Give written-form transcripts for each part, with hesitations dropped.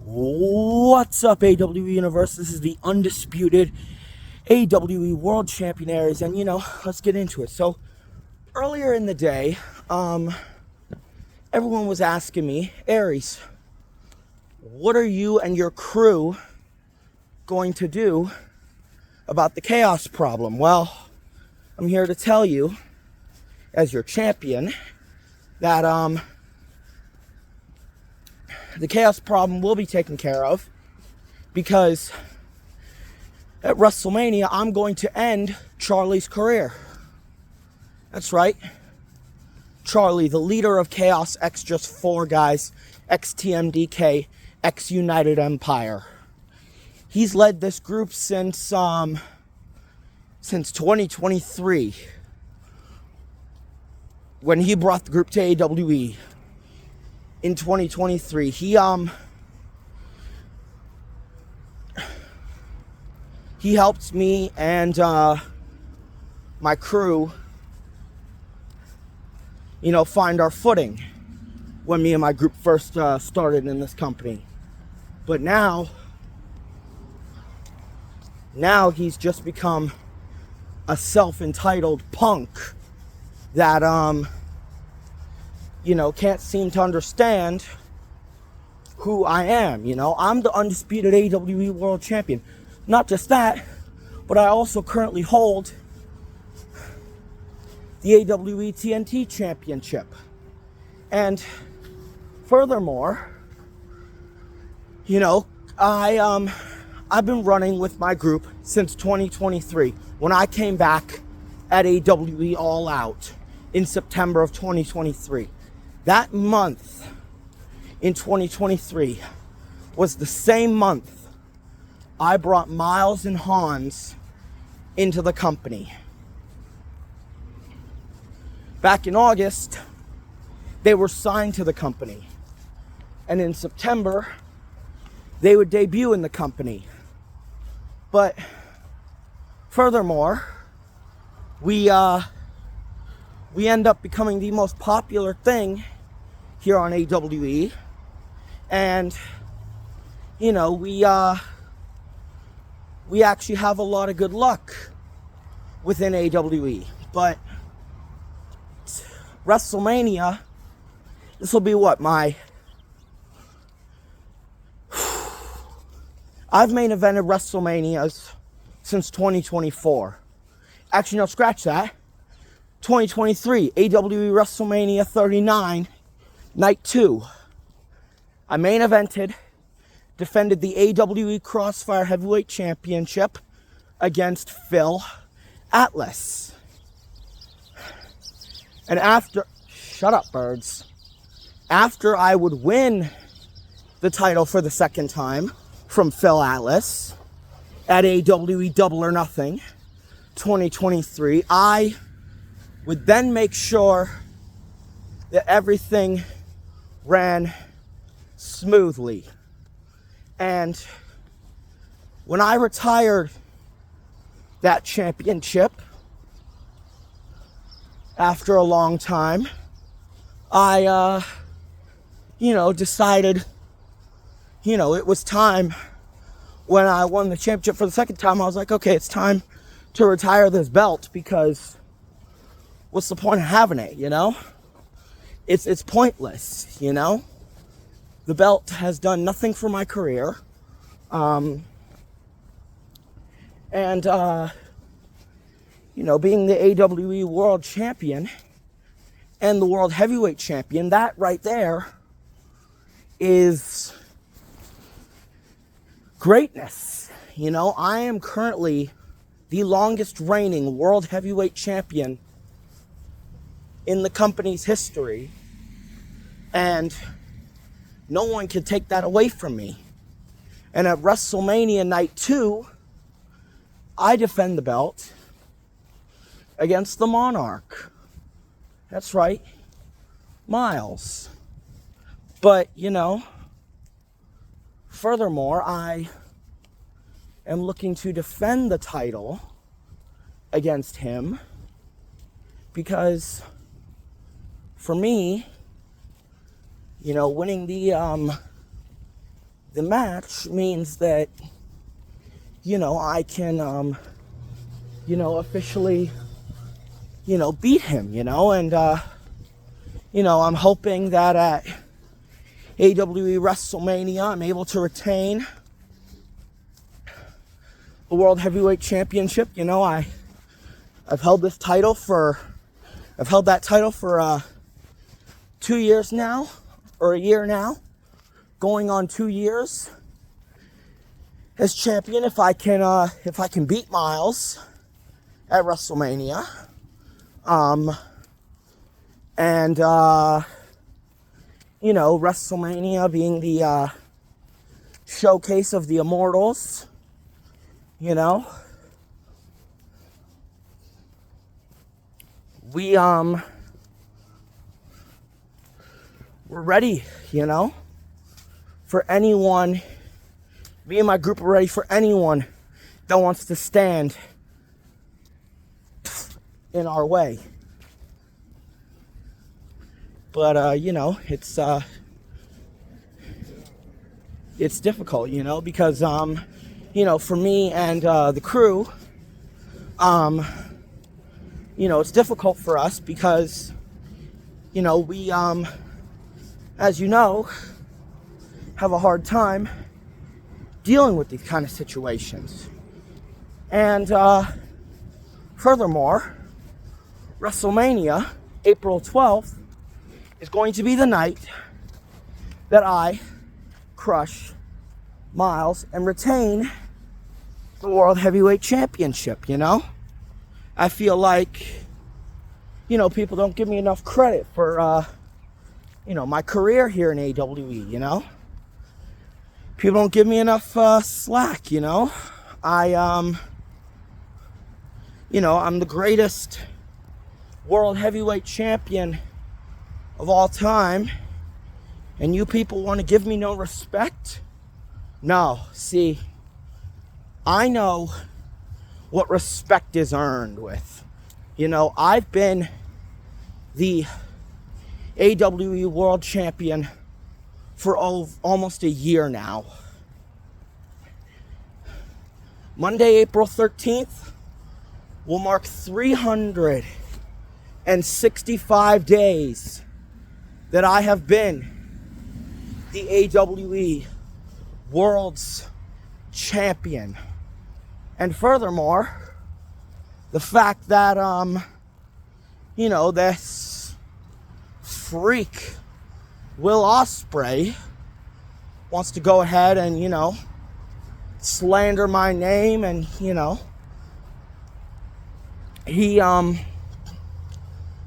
What's up, AWE Universe? This is the undisputed AWE World Champion Aries, and let's get into it. So, earlier in the day, everyone was asking me, Aries, what are you and your crew going to do about the chaos problem? Well, I'm here to tell you, as your champion, that the chaos problem will be taken care of, because at WrestleMania, I'm going to end Charlie's career. That's right. Charlie, the leader of Chaos X Just 4 Guys, ex-TMDK, ex-United Empire. He's led this group since 2023, when he brought the group to AWE. In 2023, he helped me and my crew, find our footing when me and my group first started in this company. But now he's just become a self-entitled punk that can't seem to understand who I am. I'm the undisputed AWE World Champion. Not just that, but I also currently hold the AWE TNT Championship. And furthermore, I've been running with my group since 2023, when I came back at AWE All Out in September of 2023. That month in 2023 was the same month I brought Miles and Hans into the company. Back in August, they were signed to the company. And in September, they would debut in the company. But furthermore, we end up becoming the most popular thing here on AWE, and we actually have a lot of good luck within AWE. But WrestleMania, this will be what, I've main evented WrestleManias since 2024. Actually, no, scratch that. 2023, AWE WrestleMania 39, Night 2. I main evented, defended the AWE Crossfire Heavyweight Championship against Phil Atlas. And shut up, birds. After I would win the title for the second time from Phil Atlas at AWE Double or Nothing 2023, I would then make sure that everything ran smoothly. And when I retired that championship after a long time, I decided it was time. When I won the championship for the second time, I was like, okay, it's time to retire this belt, because what's the point of having it, It's pointless, The belt has done nothing for my career. Being the AWE World Champion and the World Heavyweight Champion, that right there is greatness. I am currently the longest reigning World Heavyweight Champion in the company's history, and no one can take that away from me. And at WrestleMania Night 2, I defend the belt against the Monarch. That's right, Miles. But, furthermore, I am looking to defend the title against him, because for me, winning the the match means that, I can, officially, beat him, and, I'm hoping that at AWE WrestleMania, I'm able to retain the World Heavyweight Championship. I've held that title for 2 years now, or a year now, going on 2 years as champion. If I can beat Miles at WrestleMania, and WrestleMania being the showcase of the Immortals, we're ready, for anyone. Me and my group are ready for anyone that wants to stand in our way. But it's difficult, because for me and the crew, it's difficult for us because we as have a hard time dealing with these kind of situations. And furthermore, WrestleMania, April 12th, is going to be the night that I crush Miles and retain the World Heavyweight Championship, I feel like, people don't give me enough credit for, my career here in AWE, People don't give me enough slack, I'm the greatest World Heavyweight Champion of all time, and you people want to give me no respect? No, see, I know what respect is earned with. I've been the AWE World Champion for almost a year now. Monday, April 13th will mark 365 days that I have been the AWE World's Champion. And furthermore, the fact that, this freak, Will Ospreay, wants to go ahead and, slander my name, and, he,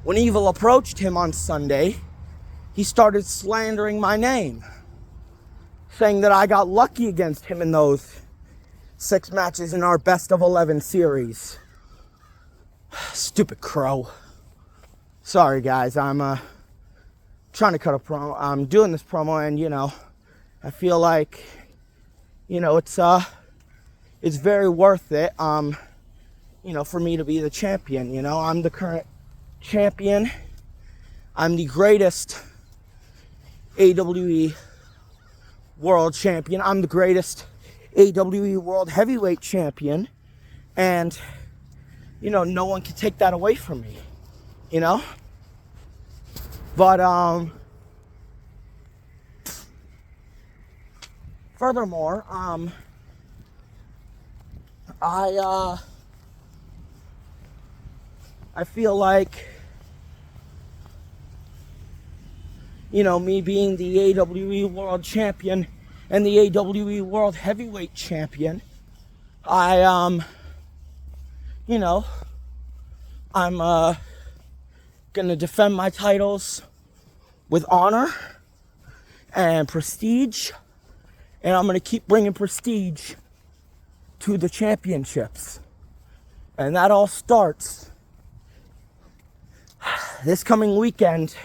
when Evil approached him on Sunday, he started slandering my name, saying that I got lucky against him in those 6 matches in our best of 11 series. Stupid crow. Sorry guys, I'm trying to cut a promo. I'm doing this promo, and I feel like it's very worth it for me to be the champion. I'm the current champion. I'm the greatest AWE World Champion. I'm the greatest AWE World Heavyweight Champion, and no one can take that away from me, but furthermore, I feel like me being the AWE World Champion and the AWE World Heavyweight Champion, I'm gonna defend my titles with honor and prestige, and I'm gonna keep bringing prestige to the championships. And that all starts this coming weekend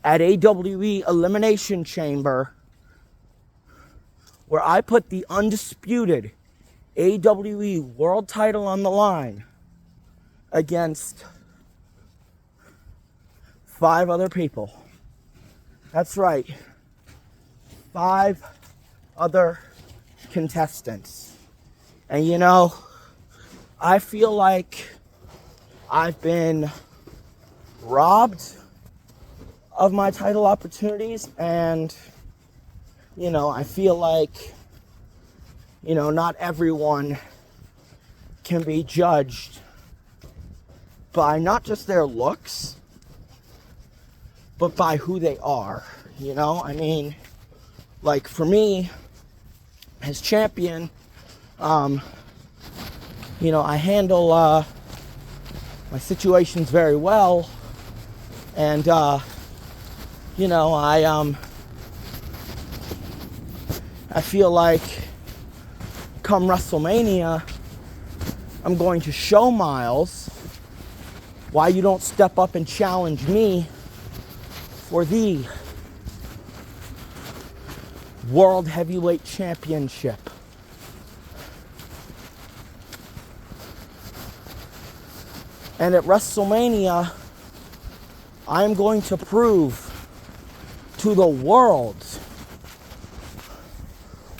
at AWE Elimination Chamber, where I put the undisputed AWE World title on the line against 5 other people. That's right, 5 other contestants. And you know, I feel like I've been robbed of my title opportunities, and you know, I feel like, you know, not everyone can be judged by not just their looks, but by who they are. You know, I mean, like for me as champion, you know, I handle my situations very well, and you know, I feel like come WrestleMania, I'm going to show Miles why you don't step up and challenge me for the World Heavyweight Championship. And at WrestleMania, I'm going to prove to the world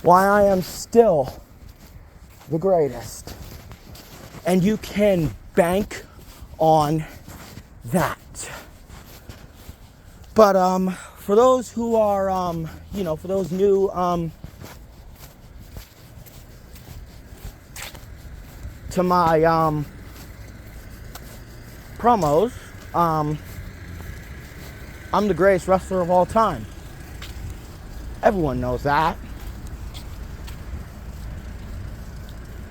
why I am still the greatest. And you can bank on that. But for those who are, you know, for those new to my promos, I'm the greatest wrestler of all time. Everyone knows that.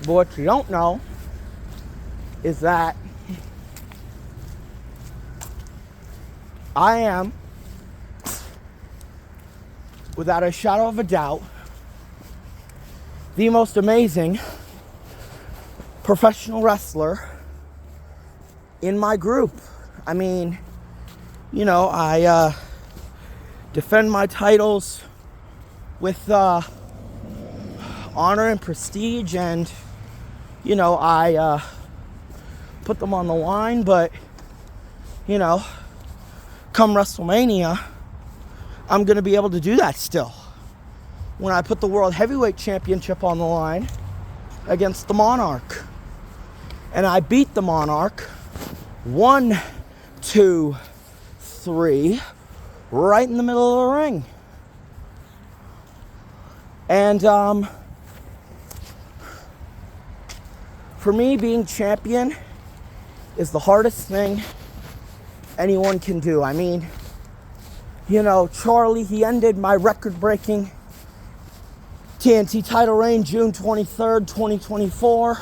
But what you don't know is that I am, without a shadow of a doubt, the most amazing professional wrestler in my group. I mean, you know, I defend my titles with honor and prestige, and you know, I put them on the line. But you know, come WrestleMania, I'm gonna be able to do that still. When I put the World Heavyweight Championship on the line against the Monarch, and I beat the Monarch 1, 2, 3, right in the middle of the ring. And for me, being champion is the hardest thing anyone can do. I mean, you know, Charlie, he ended my record-breaking TNT title reign June 23rd, 2024.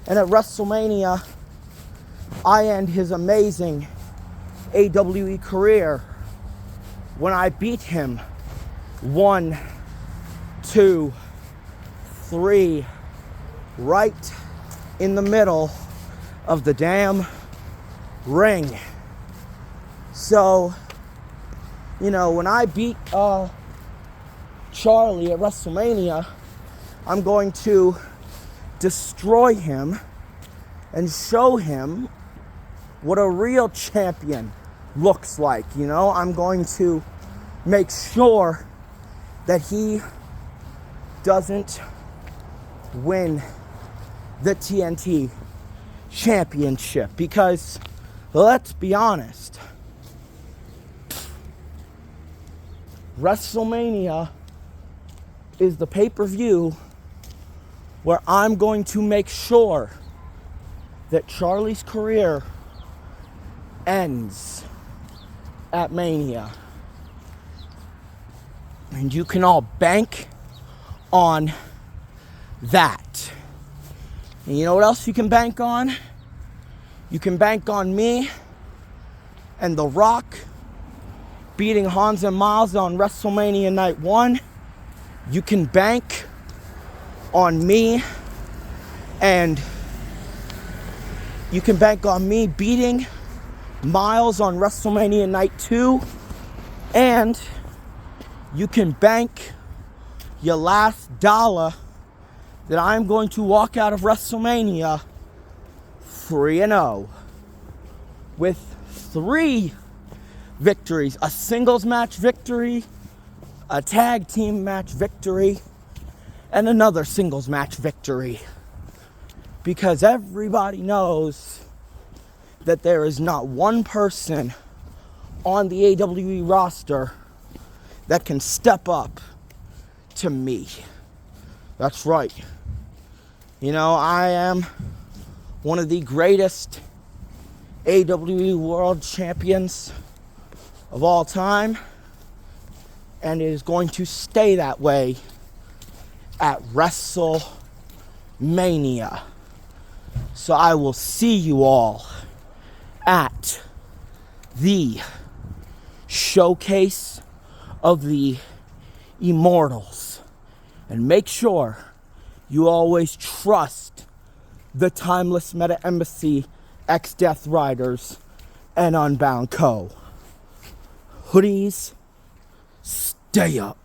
And at WrestleMania, I end his amazing AWE career when I beat him 1, 2, 3, right in the middle of the damn ring. So, you know, when I beat Charlie at WrestleMania, I'm going to destroy him and show him what a real champion looks like. You know, I'm going to make sure that he doesn't win the TNT championship, because let's be honest, WrestleMania is the pay-per-view where I'm going to make sure that Charlie's career ends at Mania. And you can all bank on that. And you know what else you can bank on? You can bank on me and The Rock beating Hans and Miles on WrestleMania Night 1. You can bank on me, and you can bank on me beating Miles on WrestleMania Night 2. And you can bank your last dollar that I'm going to walk out of WrestleMania 3-0 with 3 victories: a singles match victory, a tag team match victory, and another singles match victory. Because everybody knows that there is not one person on the AWE roster that can step up to me. That's right. You know, I am one of the greatest AWE World Champions of all time, and it is going to stay that way at WrestleMania. So I will see you all at the showcase of the Immortals. And make sure you always trust the Timeless Meta Embassy, X-Death Riders, and Unbound Co. Hoodies, stay up.